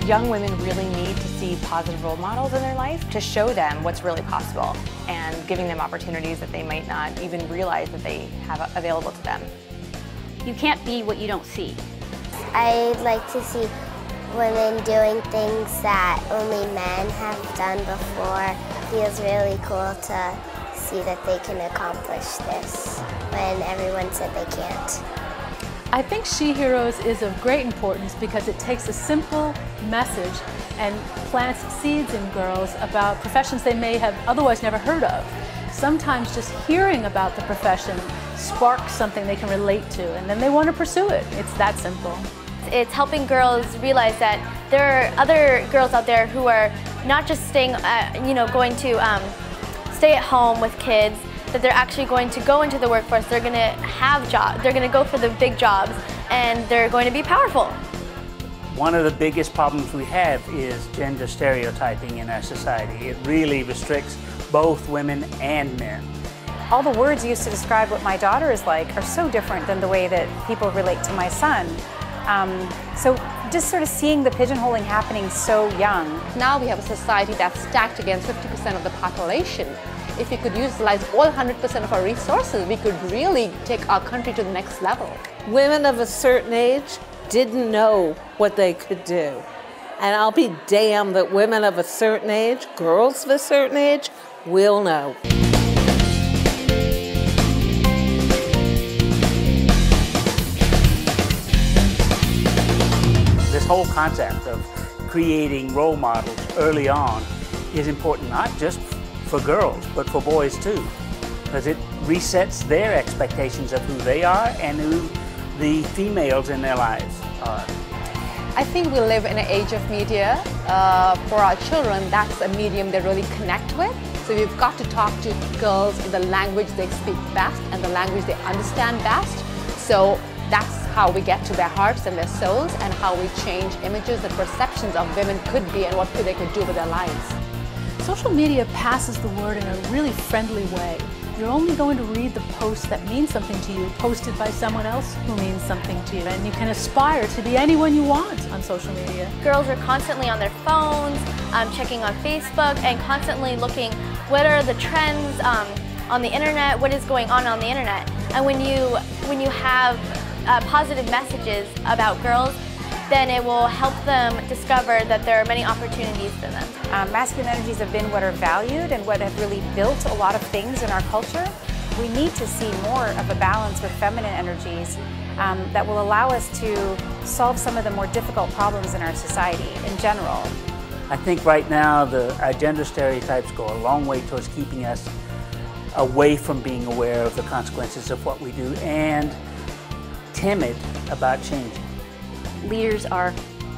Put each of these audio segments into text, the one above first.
Young women really need to see positive role models in their life to show them what's really possible and giving them opportunities that they might not even realize that they have available to them. You can't be what you don't see. I'd like to see women doing things that only men have done before. It feels really cool to see that they can accomplish this when everyone said they can't. I think SheHeroes is of great importance because it takes a simple message and plants seeds in girls about professions they may have otherwise never heard of. Sometimes just hearing about the profession sparks something they can relate to, and then they want to pursue it. It's that simple. It's helping girls realize that there are other girls out there who are not just staying, going to stay at home with kids, that they're actually going to go into the workforce, they're going to have jobs, they're going to go for the big jobs, and they're going to be powerful. One of the biggest problems we have is gender stereotyping in our society. It really restricts both women and men. All the words used to describe what my daughter is like are so different than the way that people relate to my son. So just sort of seeing the pigeonholing happening so young. Now we have a society that's stacked against 50% of the population. If we could utilize all 100% of our resources, we could really take our country to the next level. Women of a certain age didn't know what they could do. And I'll be damned that women of a certain age, girls of a certain age, will know. This whole concept of creating role models early on is important not just for girls, but for boys too, because it resets their expectations of who they are and who the females in their lives are. I think we live in an age of media. For our children, that's a medium they really connect with. So we've got to talk to girls in the language they speak best and the language they understand best. So that's how we get to their hearts and their souls, and how we change images and perceptions of women could be and what they could do with their lives. Social media passes the word in a really friendly way. You're only going to read the post that means something to you, posted by someone else who means something to you. And you can aspire to be anyone you want on social media. Girls are constantly on their phones, checking on Facebook, and constantly looking what are the trends on the internet, what is going on the internet. And when you have positive messages about girls, then it will help them discover that there are many opportunities for them. Masculine energies have been what are valued and what have really built a lot of things in our culture. We need to see more of a balance with feminine energies that will allow us to solve some of the more difficult problems in our society in general. I think right now our gender stereotypes go a long way towards keeping us away from being aware of the consequences of what we do and timid about changing. Leaders are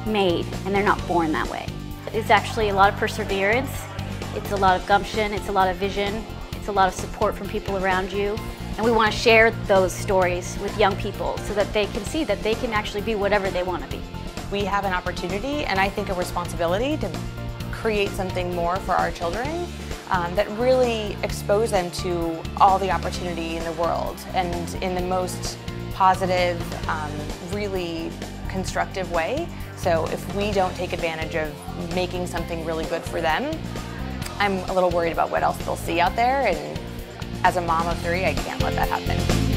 made, and they're not born that way. It's actually a lot of perseverance, it's a lot of gumption, it's a lot of vision, it's a lot of support from people around you. And we want to share those stories with young people so that they can see that they can actually be whatever they want to be. We have an opportunity, and I think a responsibility, to create something more for our children that really expose them to all the opportunity in the world, and in the most positive, really constructive way. So if we don't take advantage of making something really good for them, I'm a little worried about what else they'll see out there, and as a mom of 3, I can't let that happen.